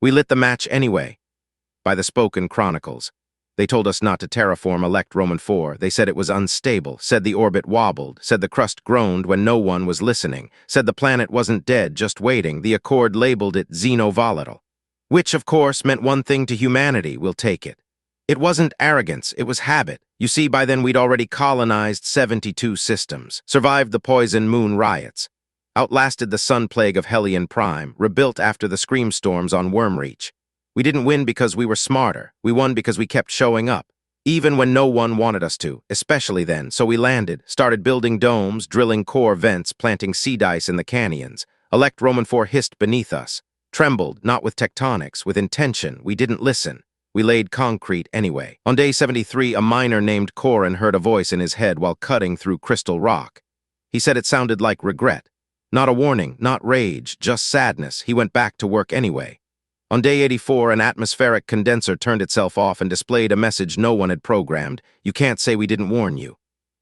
We lit the match anyway. By the spoken chronicles. They told us not to terraform Elect Roman 4. They said it was unstable, said the orbit wobbled, said the crust groaned when no one was listening, said the planet wasn't dead, just waiting. The Accord labeled it xenovolatile. Which, of course, meant one thing to humanity: we'll take it. It wasn't arrogance, it was habit. You see, by then we'd already colonized 72 systems, survived the Poison Moon riots, outlasted the sun plague of Hellion Prime, rebuilt after the scream storms on Wormreach. We didn't win because we were smarter. We won because we kept showing up, even when no one wanted us to, especially then. So we landed, started building domes, drilling core vents, planting sea dice in the canyons. Elect Roman 4 hissed beneath us, trembled, not with tectonics, with intention. We didn't listen. We laid concrete anyway. On day 73, a miner named Corin heard a voice in his head while cutting through crystal rock. He said it sounded like regret. Not a warning, not rage, just sadness. He went back to work anyway. On day 84, an atmospheric condenser turned itself off and displayed a message no one had programmed. You can't say we didn't warn you.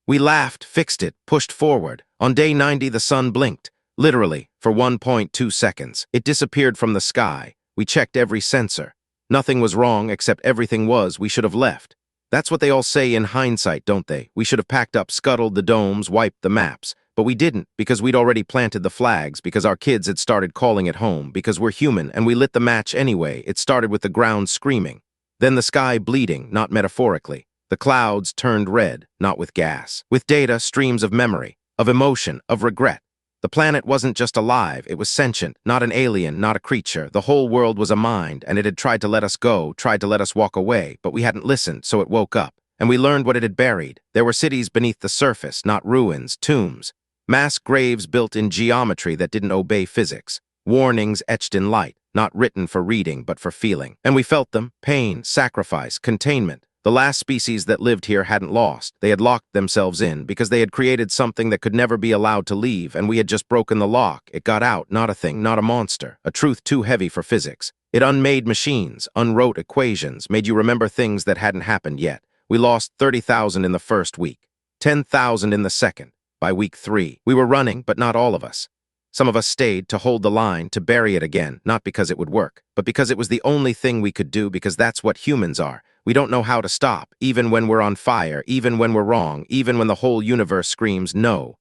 We laughed, fixed it, pushed forward. On day 90, the sun blinked. Literally, for 1.2 seconds. It disappeared from the sky. We checked every sensor. Nothing was wrong, except everything was. We should have left. That's what they all say in hindsight, don't they? We should have packed up, scuttled the domes, wiped the maps. But we didn't, because we'd already planted the flags, because our kids had started calling it home, because we're human, and we lit the match anyway. It started with the ground screaming. Then the sky bleeding, not metaphorically. The clouds turned red, not with gas. With data, streams of memory, of emotion, of regret. The planet wasn't just alive, it was sentient, not an alien, not a creature. The whole world was a mind, and it had tried to let us go, tried to let us walk away, but we hadn't listened, so it woke up. And we learned what it had buried. There were cities beneath the surface, not ruins, tombs. Mass graves built in geometry that didn't obey physics. Warnings etched in light, not written for reading, but for feeling. And we felt them: pain, sacrifice, containment. The last species that lived here hadn't lost. They had locked themselves in because they had created something that could never be allowed to leave, and we had just broken the lock. It got out, not a thing, not a monster, a truth too heavy for physics. It unmade machines, unwrote equations, made you remember things that hadn't happened yet. We lost 30,000 in the first week, 10,000 in the second. By week 3, we were running, but not all of us. Some of us stayed to hold the line, to bury it again, not because it would work, but because it was the only thing we could do, because that's what humans are. We don't know how to stop, even when we're on fire, even when we're wrong, even when the whole universe screams no.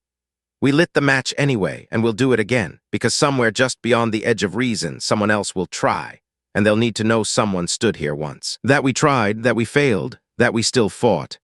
We lit the match anyway, and we'll do it again, because somewhere just beyond the edge of reason, someone else will try, and they'll need to know someone stood here once. That we tried, that we failed, that we still fought.